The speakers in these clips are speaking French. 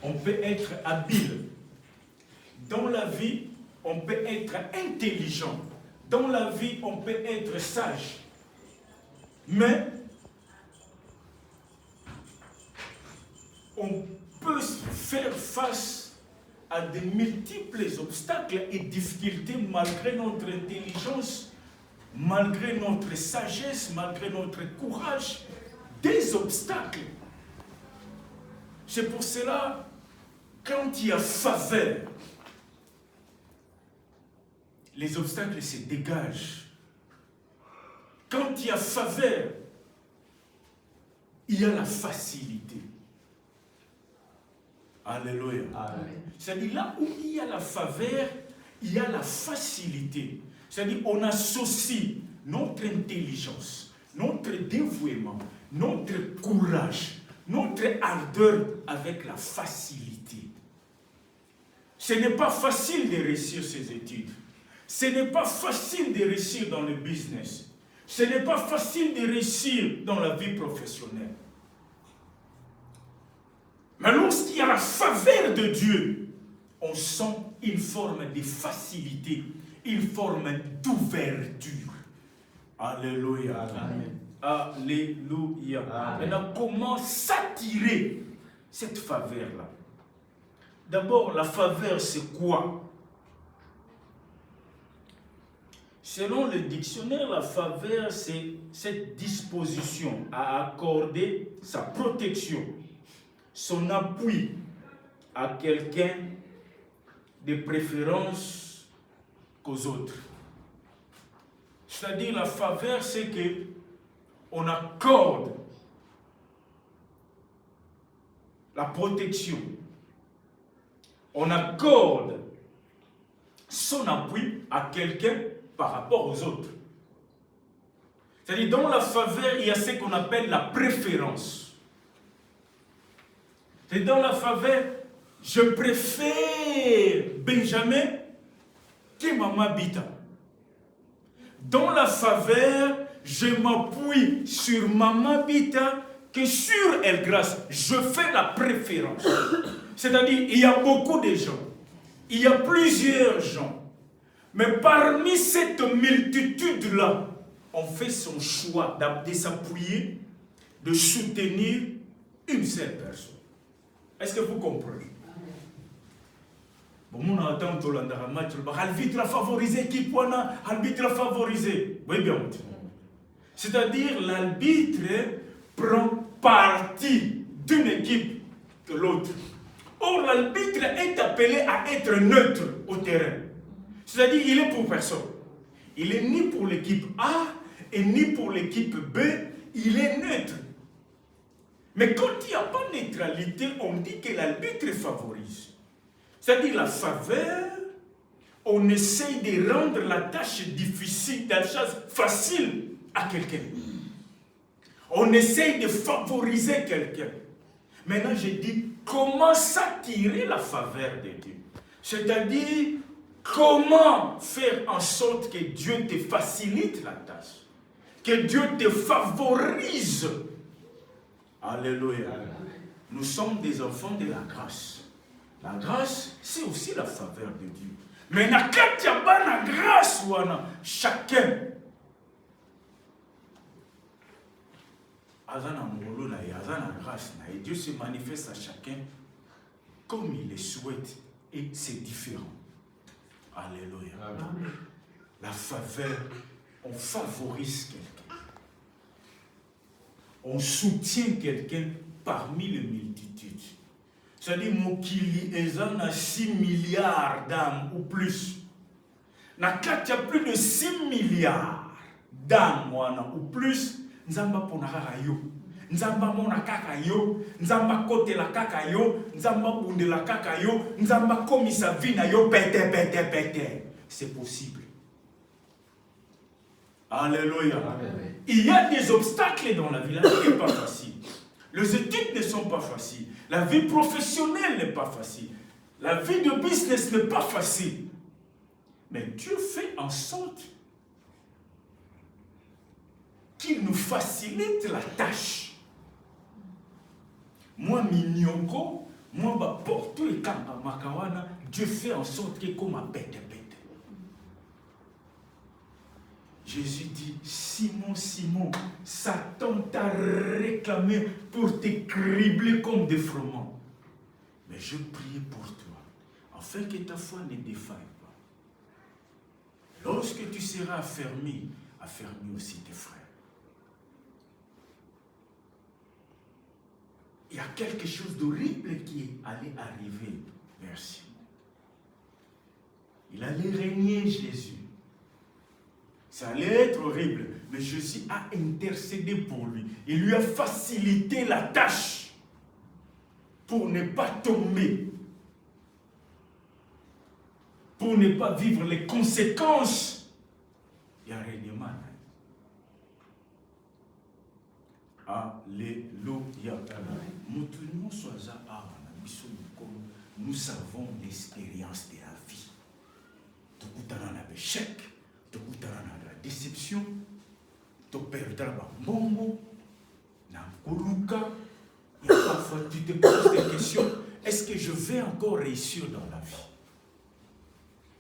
on peut être habile. Dans la vie, on peut être intelligent. Dans la vie, on peut être sage. Mais on peut faire face à de multiples obstacles et difficultés malgré notre intelligence, malgré notre sagesse, malgré notre courage, des obstacles. C'est pour cela, quand il y a faveur, les obstacles se dégagent. Quand il y a faveur, il y a la facilité. Alléluia. C'est-à-dire là où il y a la faveur, il y a la facilité. C'est-à-dire on associe notre intelligence, notre dévouement, notre courage, notre ardeur avec la facilité. Ce n'est pas facile de réussir ses études. Ce n'est pas facile de réussir dans le business. Ce n'est pas facile de réussir dans la vie professionnelle. Mais lorsqu'il y a la faveur de Dieu, on sent une forme de facilité, une forme d'ouverture. Alléluia. Amen. Alléluia. Amen. Maintenant, comment s'attirer cette faveur-là? D'abord, la faveur, c'est quoi? Selon le dictionnaire, la faveur, c'est cette disposition à accorder sa protection, son appui à quelqu'un de préférence qu'aux autres. C'est-à-dire la faveur, c'est que on accorde la protection, on accorde son appui à quelqu'un par rapport aux autres. C'est-à-dire dans la faveur, il y a ce qu'on appelle la préférence. C'est dans la faveur, je préfère Benjamin que Maman Bita. Dans la faveur, je m'appuie sur Maman Bita que sur Elle Grâce. Je fais la préférence. C'est-à-dire, il y a beaucoup de gens. Il y a plusieurs gens. Mais parmi cette multitude-là, on fait son choix de s'appuyer, de soutenir une seule personne. Est-ce que vous comprenez? Bon, on attend tout le match. L'arbitre a favorisé qui point? L'arbitre a favorisé. Oui, bien. C'est-à-dire, l'arbitre prend parti d'une équipe que l'autre. Or, l'arbitre est appelé à être neutre au terrain. C'est-à-dire, il est pour personne. Il est ni pour l'équipe A et ni pour l'équipe B. Il est neutre. Mais quand il n'y a pas de neutralité, on dit que l'arbitre favorise. C'est-à-dire la faveur, on essaye de rendre la tâche difficile, la tâche facile à quelqu'un. On essaye de favoriser quelqu'un. Maintenant, je dis, comment s'attirer la faveur de Dieu? C'est-à-dire, comment faire en sorte que Dieu te facilite la tâche, que Dieu te favorise. Alléluia. Nous sommes des enfants de la grâce. La grâce, c'est aussi la faveur de Dieu. Mais quand il y a la grâce, chacun a la grâce. Et Dieu se manifeste à chacun comme il le souhaite. Et c'est différent. Alléluia. Amen. La faveur, on favorise quelqu'un. On soutient quelqu'un parmi les multitudes. C'est-à-dire, Mokili a 6 milliards d'âmes ou plus. Nakat, il y a plus de 6 milliards d'âmes ou plus. Nzamba ponara yo. Nzamba mona kaka yo. Nzamba kote la kaka yo. Nzamba bunde la kaka yo. Nzamba komisa vina yo. Pete. C'est possible. Alléluia. Amen. Il y a des obstacles dans la vie. La vie n'est pas facile. Les études ne sont pas faciles. La vie professionnelle n'est pas facile. La vie de business n'est pas facile. Mais Dieu fait en sorte qu'il nous facilite la tâche. Moi, Minyoko, Moi, bah, pour tout et quand Makawana, Dieu fait en sorte que comme un bête. Jésus dit, Simon, Simon, Satan t'a réclamé pour te cribler comme des froment. Mais je prie pour toi, afin que ta foi ne défaille pas. Lorsque tu seras affermi, affermis aussi tes frères. Il y a quelque chose d'horrible qui allait arriver vers Simon. Il allait régner Jésus. Ça allait être horrible, mais Jésus a intercédé pour lui. Il lui a facilité la tâche pour ne pas tomber, pour ne pas vivre les conséquences du règlement. Alléluia. Nous avons l'expérience de la vie. Tout le temps, on a l'échec. Tu as la déception, tu perdras le bongo, et parfois tu te poses des questions, est-ce que je vais encore réussir dans la vie?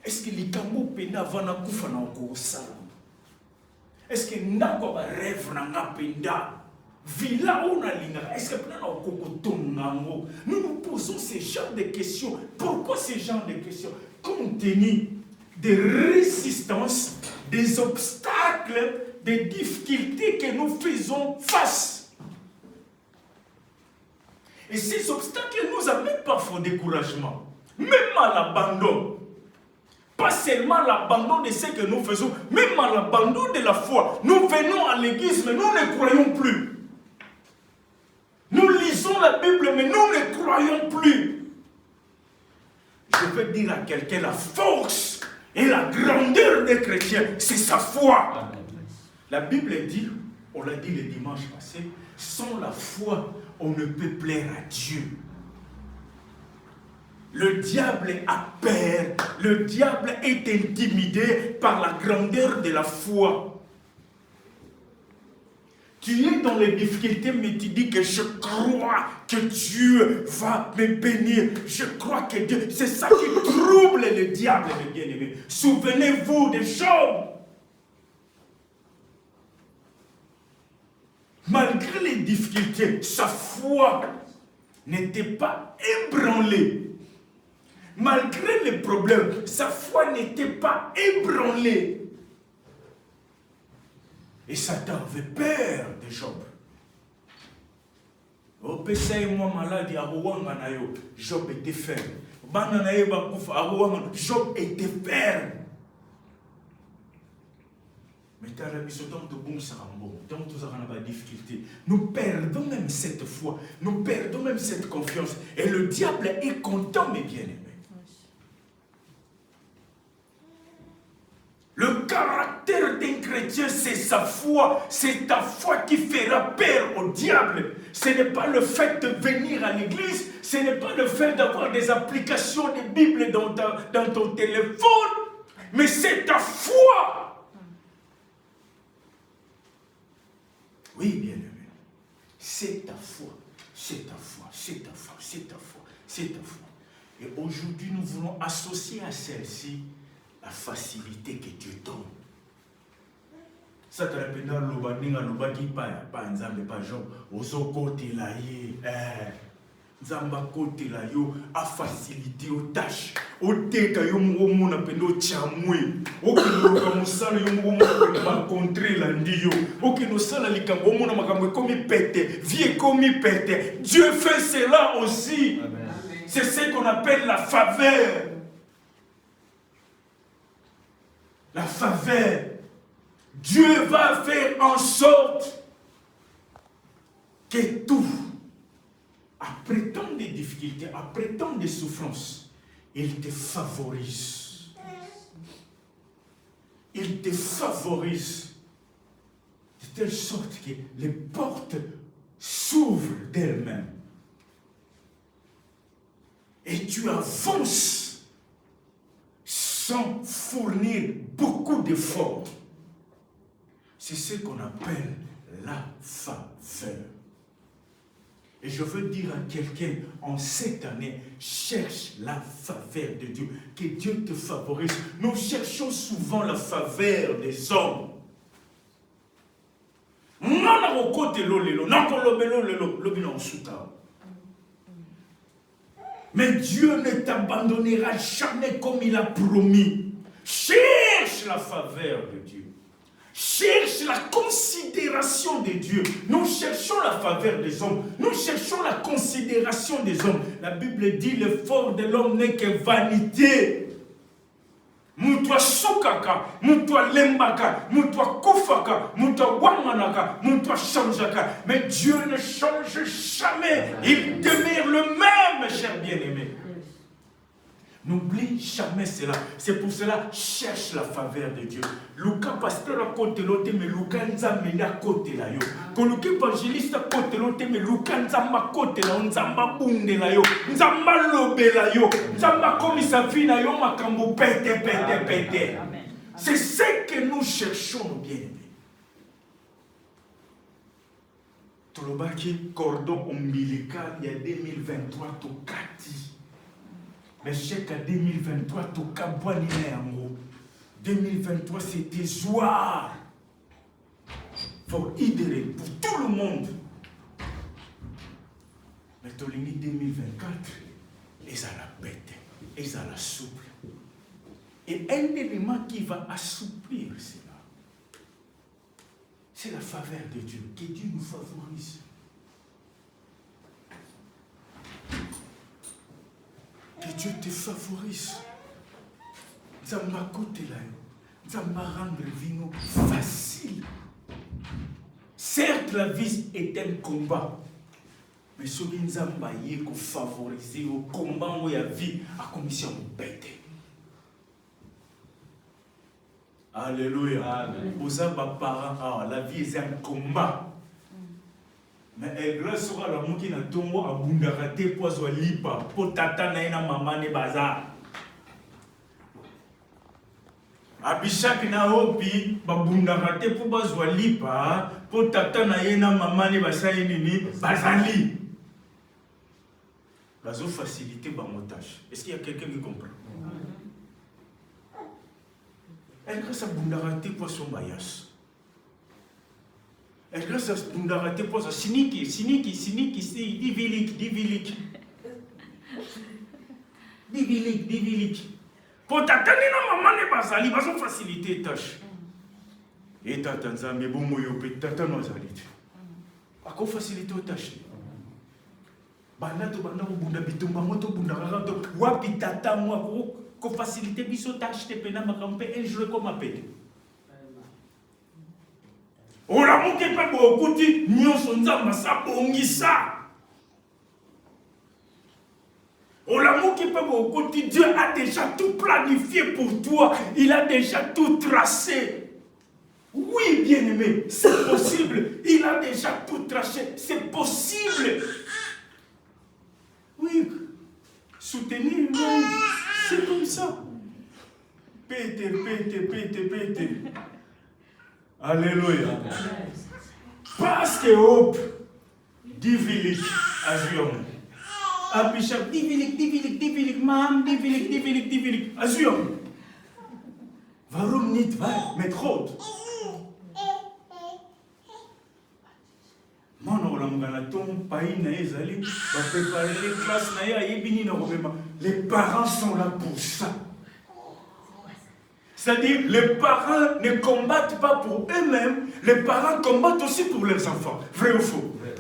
Est-ce que les camo pena vana kufa na okosa? Est-ce que nako ba rêve na ngapenda? Villa on a linga, est-ce que pena na okotongango? Nous nous posons ces genres de questions. Pourquoi ces genres de questions? Compte tenu des résistances, des obstacles, des difficultés que nous faisons face. Et ces obstacles nous amènent parfois au découragement, même à l'abandon. Pas seulement l'abandon de ce que nous faisons, même à l'abandon de la foi. Nous venons à l'église, mais nous ne croyons plus. Nous lisons la Bible, mais nous ne croyons plus. Je veux dire à quelqu'un la force et la grandeur des chrétiens, c'est sa foi. La Bible dit, on l'a dit le dimanche passé, sans la foi, on ne peut plaire à Dieu. Le diable a peur, le diable est intimidé par la grandeur de la foi. Tu es dans les difficultés, mais tu dis que je crois que Dieu va me bénir. Je crois que Dieu... C'est ça qui trouble le diable, mes bien-aimés. Souvenez-vous de Job. Malgré les difficultés, sa foi n'était pas ébranlée. Malgré les problèmes, sa foi n'était pas ébranlée. Et Satan avait peur de Job. Job était ferme. Job était ferme. Mais nous perdons même cette foi, nous perdons même cette confiance. Et le diable est content, mes bien-aimés. Le caractère d'un chrétien, c'est sa foi. C'est ta foi qui fera peur au diable. Ce n'est pas le fait de venir à l'église, ce n'est pas le fait d'avoir des applications de Bible dans ton téléphone, mais c'est ta foi. Oui, bien-aimé. C'est ta foi. C'est ta foi. C'est ta foi. C'est ta foi. C'est ta foi. Et aujourd'hui, nous voulons associer à celle-ci la facilité que Dieu donne. Ça te rappelle dans l'obaninga l'obaki pas nzambe pas Jean ozo côté là nzamba côté là yo a facilité aux tâches au teka yo mo na pendo chamwe o kino ka musala yo mo na contrer la ndiyo o kino sala likambo mo na makambo komi pete vie komi pete. Dieu fait cela aussi. C'est ce qu'on appelle la faveur. La faveur. Dieu va faire en sorte que tout, après tant de difficultés, après tant de souffrances, il te favorise. Il te favorise de telle sorte que les portes s'ouvrent d'elles-mêmes. Et tu avances sans fournir beaucoup d'efforts. C'est ce qu'on appelle la faveur. Et je veux dire à quelqu'un, en cette année, cherche la faveur de Dieu. Que Dieu te favorise. Nous cherchons souvent la faveur des hommes. Mais Dieu ne t'abandonnera jamais comme il a promis. Cherche la faveur de Dieu. Cherche la considération de Dieu. Nous cherchons la faveur des hommes. Nous cherchons la considération des hommes. La Bible dit l'effort de l'homme n'est que vanité. Mutwa sukaka, mutwa lembaka, mutwa kufaka, mutwa wamanaka, mutwa changeaka. Mais Dieu ne change jamais. Il demeure le même, cher bien-aimé. N'oublie jamais cela. C'est pour cela, cherche la faveur de Dieu. Luka pasteur à côté l'autre, mais Luka nzambe à côté là yo. Koluka évangéliste à côté l'autre, mais Luka nzamba côté là, nzamba bunde là yo, nzamba lobe là yo, nzamba comme sa vie là yo makambo pete. C'est ce que nous cherchons, bien-aimés. Tolobaki cordon ombilical il y a 2023 to kati. Mais chaque 2023, tout cabouani en 2023, c'était joie. Pour Idéré, pour tout le monde. Mais Tolini 2024, ils ont la bête, ils ont la souple. Et un élément qui va assouplir cela, c'est la faveur de Dieu. Que Dieu nous favorise. Que Dieu te favorise. Ça m'a coûté là. Ça m'a rendu vino facile. Certes, la vie est un combat. Mais ce qui nous a favorisé au combat où il y a vie à commission de bête. Alléluia. Vous avez parents, la vie est un combat. Mais grâce à la mouki na tongo abundarate pozo lipa po tata na ina mama ne bazar. Abishak na hopi babundarate po bazo lipa po tata na ina mama ne basai nini bazali. Bazo faciliter ba montage. Est-ce qu'il y a quelqu'un qui comprend? Grâce à bundarate pozo bayas. Et grâce à bundarate pozo siniki, divilik. Pour t'attendre na maman ne bazali, bazo faciliter tâche. Et tata nzambe bomo yo pe tata no zali. Ako faciliter tâche. Bana to bana bunda bitumba moto bunda rato wapi tata moi ko faciliter biso tâche te pena makampe un jour comme appel. On a monté pas beaucoup de nyonso nzamba sa bongisa. On a monté pas beaucoup de Dieu a déjà tout planifié pour toi. Il a déjà tout tracé. Oui, bien-aimé, c'est possible. Il a déjà tout tracé. C'est possible. Oui, soutenir, c'est comme ça. Pété. Alléluia. Parce que hop, divilik azion. Abishak divilik, mam divilik azion. Warum nicht met rood? Mon olamganaton pays na ezali, va préparer les classes na ya yebini na robema. Les parents sont là pour ça. C'est-à-dire, les parents ne combattent pas pour eux-mêmes, les parents combattent aussi pour leurs enfants. Vrai ou faux? Vrai.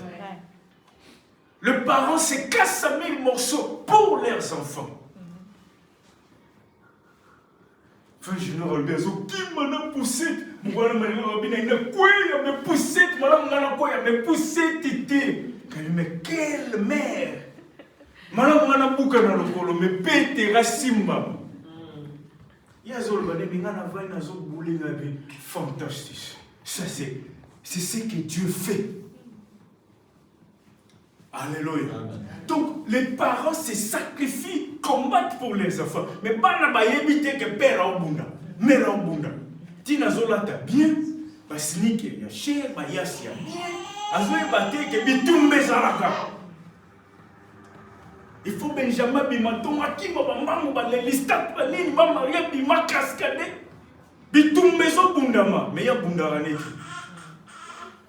Les parents se cassent à 1000 morceaux pour leurs enfants. Enfin, je ne regarde pas qui m'a poussé. Moi, je me poussé. Me poussé, titi. Mais quelle mère! Madame, me pète Rassimba. Fantastique. Ça, c'est ce que Dieu fait. Alléluia. Donc, les parents se sacrifient, combattent pour les enfants. Mais pas éviter que père au bunda, mère au bunda. Tina zola ta bien, basnike ya cher, bayas ya bien. Azoe bate que bitumbe zalaka. Il faut Benjamin Bimaton, Akima Bamamba, les listats, les Maria Bima Cascade, Bitum Maison Bundama, mais il y a Bundarane.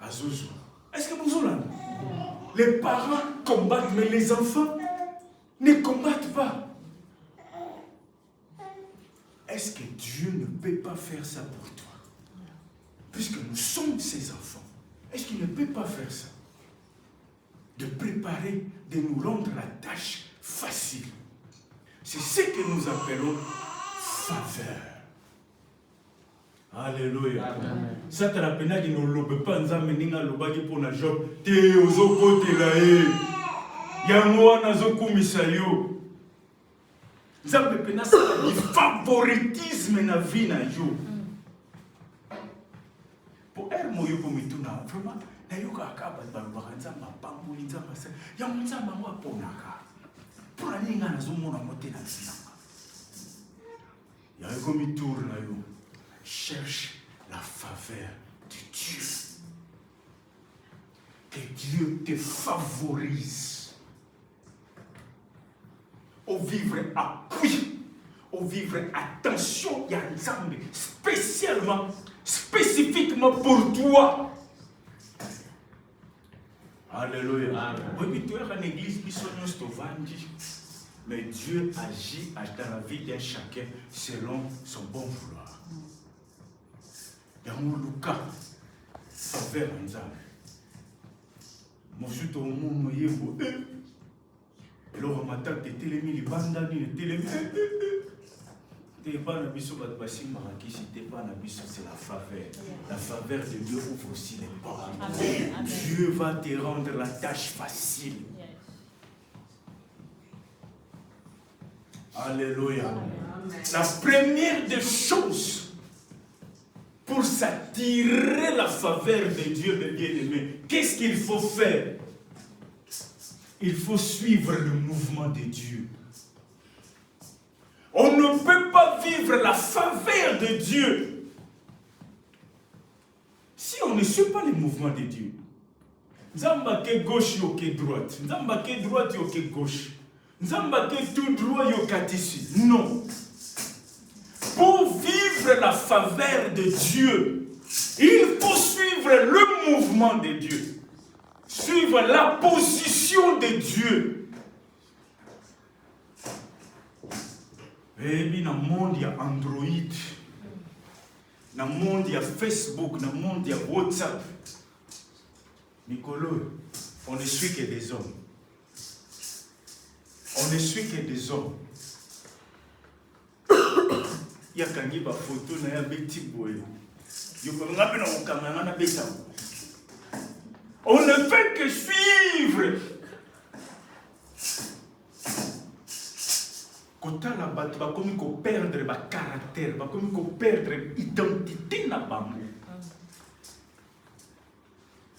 Azouzou. Est-ce que vous avez les parents combattent, mais les enfants ne combattent pas. Est-ce que Dieu ne peut pas faire ça pour toi? Puisque nous sommes ses enfants, est-ce qu'il ne peut pas faire ça? De préparer, de nous rendre la tâche facile. C'est ce que nous appelons faveur. Alléluia. Ça te rappelle qu'il ne peut pas nous amener à l'obagi pour la job. T'es aux autres côtés. Yangoa nazoku misayo. Ça peut pas du favoritisme na vie na yo. Pour elle moyo pour mituna vraiment na yo ka ka ba ba nzamba pambuli nzamba sa ya nzamba mwa ponaka. Pour la ninga na zomo na moté na sinanga. Ya ko mitour na yo. Cherche la faveur de Dieu. Que Dieu te favorise. Au vivre appui, au vivre attention, il y a un Nzambe spécifiquement pour toi. Alléluia. Oui, tu es en église, mais Dieu agit dans la vie d'un chacun selon son bon vouloir. Il y a un Luka, faveur Nzambe. Moi, je suis au monde, et alors, on m'a dit que les bandani, les c'est la faveur. La faveur de Dieu ouvre aussi les portes. Dieu va te rendre la tâche facile. Alléluia. La première des choses pour s'attirer la faveur de Dieu, de bien-aimé, qu'est-ce qu'il faut faire? Il faut suivre le mouvement de Dieu. On ne peut pas vivre la faveur de Dieu si on ne suit pas le mouvement de Dieu. Nzamba ke gauche yo ke droite. Nzamba ke droite yo ke gauche. Nzamba ke tout droit yo katisi. Non. Pour vivre la faveur de Dieu, il faut suivre le mouvement de Dieu. Suivre la position de Dieu. Et puis dans le monde, il y a Android. Dans le monde, il y a Facebook. Dans le monde, il y a WhatsApp. Nicolas, on ne suit que des hommes. On ne suit que des hommes. Il y a quand il y a une photo, il y a un petit boy. Il y a une caméra, on ne fait que suivre. Quand on a comme qu'on perdre le caractère, comme qu'on perdre l'identité na bango.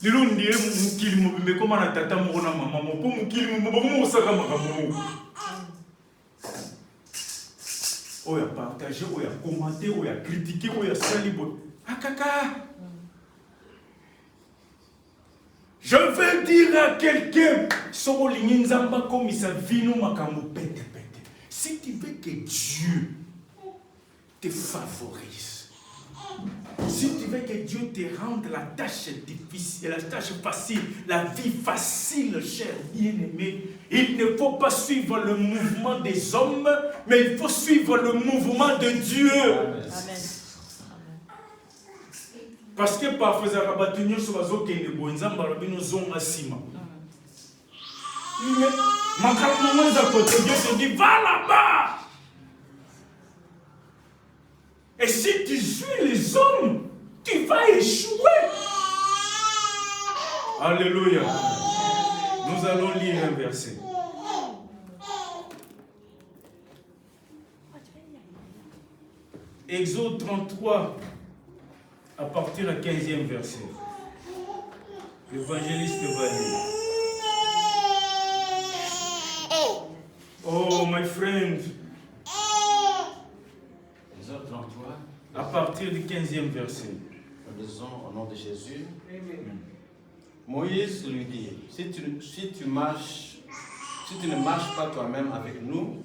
Lilo ndiye mukili mobimbe comme na tata mona maman mo po mukili mo mo saka makambo. Oya partager, oya commenter, oya critiquer, oya salibo. Akaka. Je veux dire à quelqu'un, si tu veux que Dieu te favorise, si tu veux que Dieu te rende la tâche difficile, la tâche facile, la vie facile, cher bien-aimé, il ne faut pas suivre le mouvement des hommes, mais il faut suivre le mouvement de Dieu. Amen. Parce que parfois, les rabattus sont les Dieu te dit, va là-bas. Et si tu suis les hommes, tu vas échouer. Alléluia. Nous allons lire un verset. Exode 33. À partir du 15e verset. L'évangéliste va lire. Oh, my friend. Exode 33. À partir du 15e verset. Nous lisons au nom de Jésus. Moïse lui dit, si tu marches si tu ne marches pas toi-même avec nous,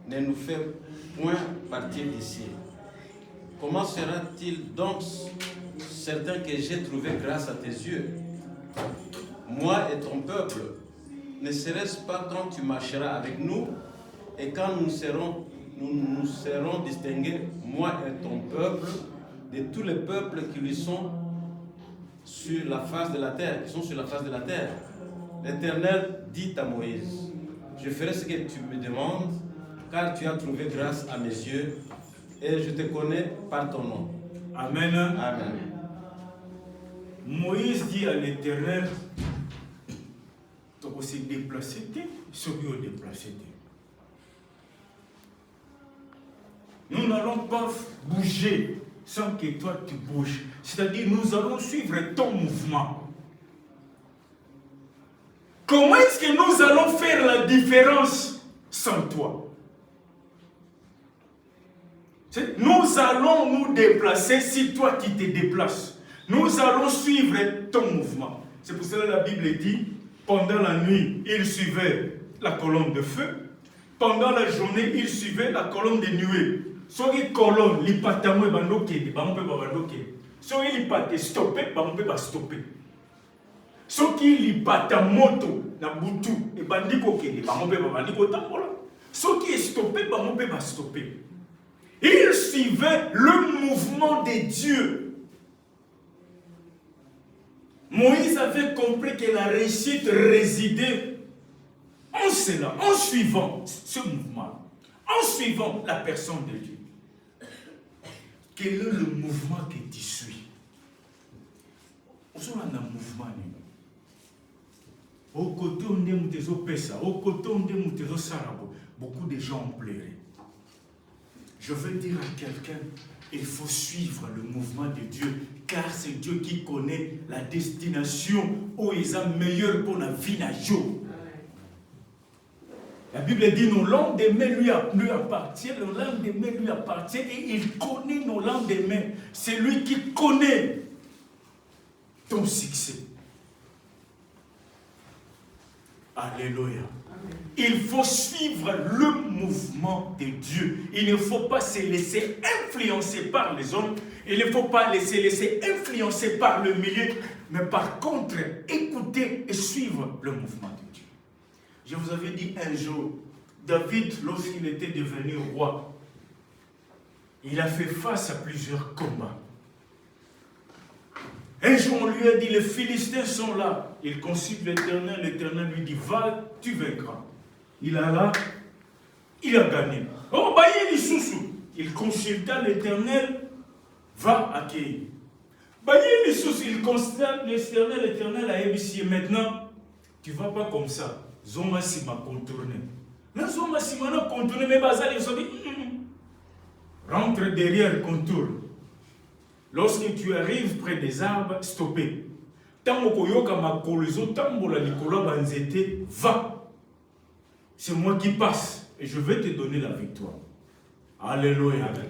ne nous fais point partir d'ici. Comment sera-t-il donc certain que j'ai trouvé grâce à tes yeux, moi et ton peuple? Ne serait-ce pas quand tu marcheras avec nous et quand nous serons distingués, moi et ton peuple, de tous les peuples qui lui sont sur la face de la terre, qui sont sur la face de la terre. L'Éternel dit à Moïse, je ferai ce que tu me demandes, car tu as trouvé grâce à mes yeux, et je te connais par ton nom. Amen. Amen. Moïse dit à l'Éternel, tu vas se déplacer, ceux qui ont déplacé. Nous n'allons pas bouger sans que toi tu bouges. C'est-à-dire, nous allons suivre ton mouvement. Comment est-ce que nous allons faire la différence sans toi? Nous allons nous déplacer si toi tu te déplaces. Nous allons suivre ton mouvement. C'est pour cela que la Bible dit, pendant la nuit, il suivait la colonne de feu. Pendant la journée, il suivait la colonne de nuée. Soki colonne, li patamo e bandoke, bango pe bandoke. Soki li pate stopper, bango pe ba stopper. Soki li patamoto na butu e bandiko kende, bango pe ba bandiko tambola. Soki est stoppé, bango pe ba stopper. Il suivait le mouvement de Dieu. Moïse avait compris que la réussite résidait en cela, en suivant ce mouvement, en suivant la personne de Dieu. Quel est le mouvement que tu suis? On a un mouvement. Au côté où beaucoup de gens ont pleuré. Je veux dire à quelqu'un, il faut suivre le mouvement de Dieu, car c'est Dieu qui connaît la destination où il est meilleur pour la vie de jour. La Bible dit nos lendemains lui appartiennent, nos lendemains lui appartiennent et il connaît nos lendemains. C'est lui qui connaît ton succès. Alléluia. Il faut suivre le mouvement de Dieu. Il ne faut pas se laisser influencer par les hommes. Il ne faut pas se laisser influencer par le milieu. Mais par contre, écouter et suivre le mouvement de Dieu. Je vous avais dit un jour, David, lorsqu'il était devenu roi, il a fait face à plusieurs combats. Un jour, on lui a dit, les Philistins sont là. Il consulte l'Éternel, l'Éternel lui dit, va, tu vaincras. Il a là, il a gagné. Oh, bah, il est sous. Il consulta l'Éternel, va accueillir. Bah, il est sous, il consulte l'Éternel a ébissé. Maintenant, tu ne vas pas comme ça. Zoma si m'a contourné. Mais Zoma si m'a contourné, mais Bazal, ils ont dit, rentre derrière, contourne. Lorsque tu arrives près des arbres, stoppez. Tant que ma colozo, tant la Nicolas Banzete, va. C'est moi qui passe et je vais te donner la victoire. Alléluia. Amen.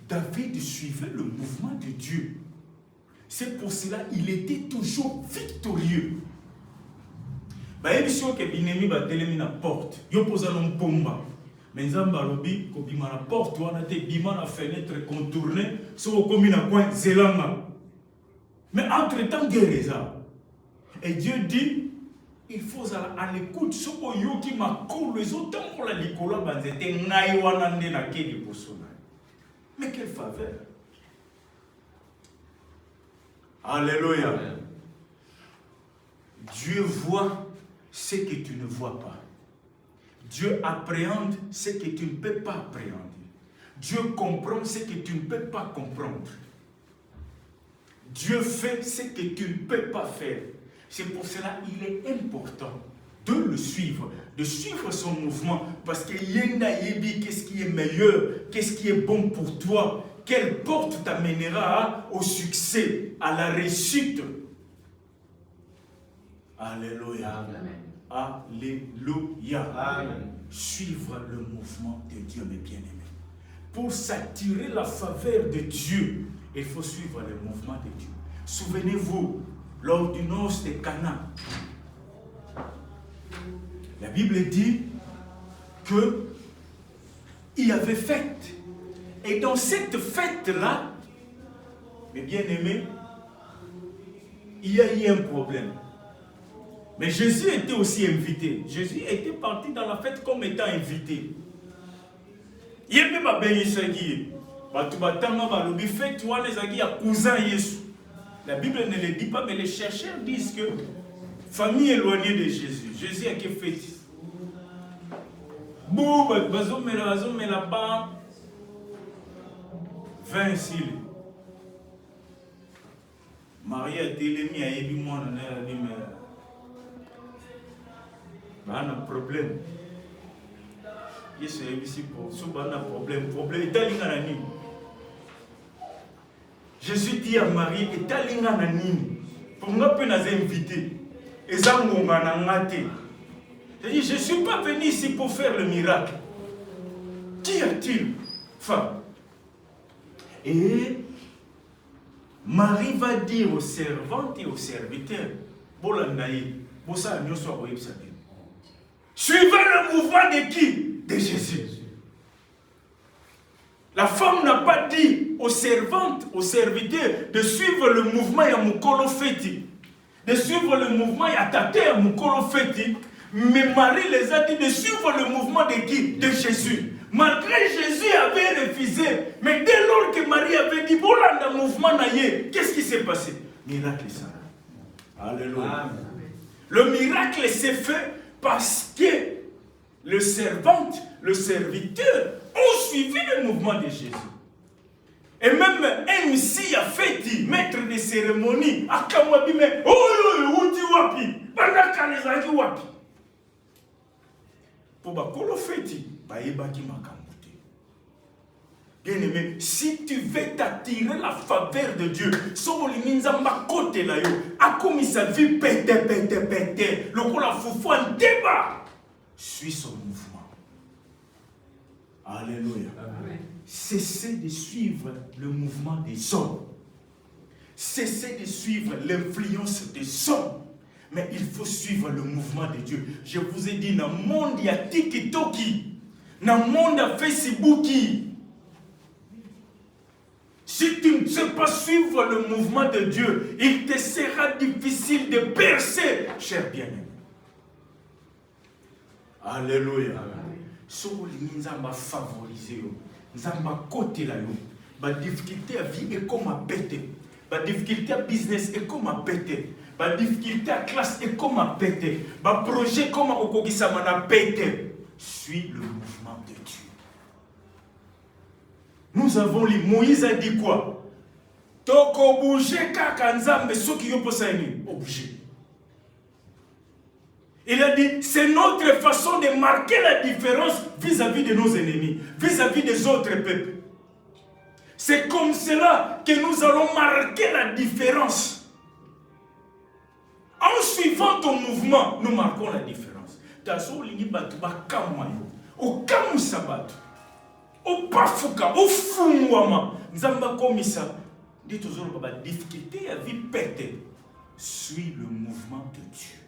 David suivait le mouvement de Dieu. C'est pour cela qu'il était toujours victorieux. Il y a une porte. Il y a une pomba. Mais Nzamba lobi ko bima na porte wana te bima na fenêtre contournée so ko mina coin zelanga. Mais entre-temps guerre ça. Et Dieu dit il faut à l'écoute so ko yoki makolo les autres pour la likola banzete ngai wana nde na kedi posona. Mais quelle faveur. Alléluia. Dieu voit ce que tu ne vois pas. Dieu appréhende ce que tu ne peux pas appréhender. Dieu comprend ce que tu ne peux pas comprendre. Dieu fait ce que tu ne peux pas faire. C'est pour cela qu'il est important de le suivre, de suivre son mouvement, parce que Yenda Yebi, qu'est-ce qui est meilleur, qu'est-ce qui est bon pour toi, quelle porte t'amènera au succès, à la réussite. Alléluia. Amen. Alléluia. Amen. Suivre le mouvement de Dieu, mes bien-aimés. Pour s'attirer la faveur de Dieu, il faut suivre le mouvement de Dieu. Souvenez-vous, lors du noce de Cana, La Bible dit que il y avait fête. Et dans cette fête-là, mes bien-aimés, il y a eu un problème. Mais Jésus était aussi invité. Jésus était parti dans la fête comme étant invité. Il y a même un Isaki. La Bible ne le dit pas, mais les chercheurs disent que famille éloignée de Jésus. Jésus a été fait. Bouh, mais là-bas, 20 s'il. Marie a été mis à Ebimon, on a dit, mais on a un problème. Il y a un problème. Jésus dit à Marie, et t'as l'ingananini. Pour nous, on a invité. Et ça, on a été. Je ne suis pas venu ici pour faire le miracle. Qu'y a-t-il? Enfin. Et Marie va dire aux servantes et aux serviteurs, suivez le mouvement de qui? De Jésus. La femme n'a pas dit aux servantes, aux serviteurs de suivre le mouvement Yamukolo Feti, de suivre le mouvement Yatate Yamukolo Feti, mais Marie les a dit de suivre le mouvement de qui? De Jésus. Malgré Jésus avait refusé, mais dès lors que Marie avait dit, voilà le mouvement naïe, qu'est-ce qui s'est passé? Miracle ça. Alléluia. Amen. Le miracle s'est fait parce que le servante, le serviteur ont suivi le mouvement de Jésus. Et même MC a fait dit, maître de cérémonie, à Kamwabime, wapi, wapi. Pour bakolo feti, baebaki makamute. Bien aimé, si tu veux t'attirer la faveur de Dieu, Sobolinza makote la yo, a commis sa vie pété, le coup la foufou en débat. Suis son mouvement. Alléluia. Amen. Cessez de suivre le mouvement des hommes. Cessez de suivre l'influence des hommes. Mais il faut suivre le mouvement de Dieu. Je vous ai dit, dans le monde, il y a TikToki. Dans le monde, il y a Facebook. Si tu ne sais pas suivre le mouvement de Dieu, il te sera difficile de percer, cher bien-aimé. Alléluia. Si vous avez favorisé, vous avez côté là, la difficulté à vie est comme à péter. La difficulté à business est comme à péter. La difficulté à classe est comme à péter. Le projet comme à Okogisama à péter. Suis le mouvement de Dieu. Nous avons lu, Moïse a dit quoi? Toko bouger kakanzambe ceux qui ont possédé. Obligé. Il a dit, c'est notre façon de marquer la différence vis-à-vis de nos ennemis, vis-à-vis des autres peuples. C'est comme cela que nous allons marquer la différence. En suivant ton mouvement, nous marquons la différence. Au Kamusabat, au Pafuka, au Fungwama, Nzamba Komisa, dit toujours, la difficulté à vie péter. Suis le mouvement de Dieu.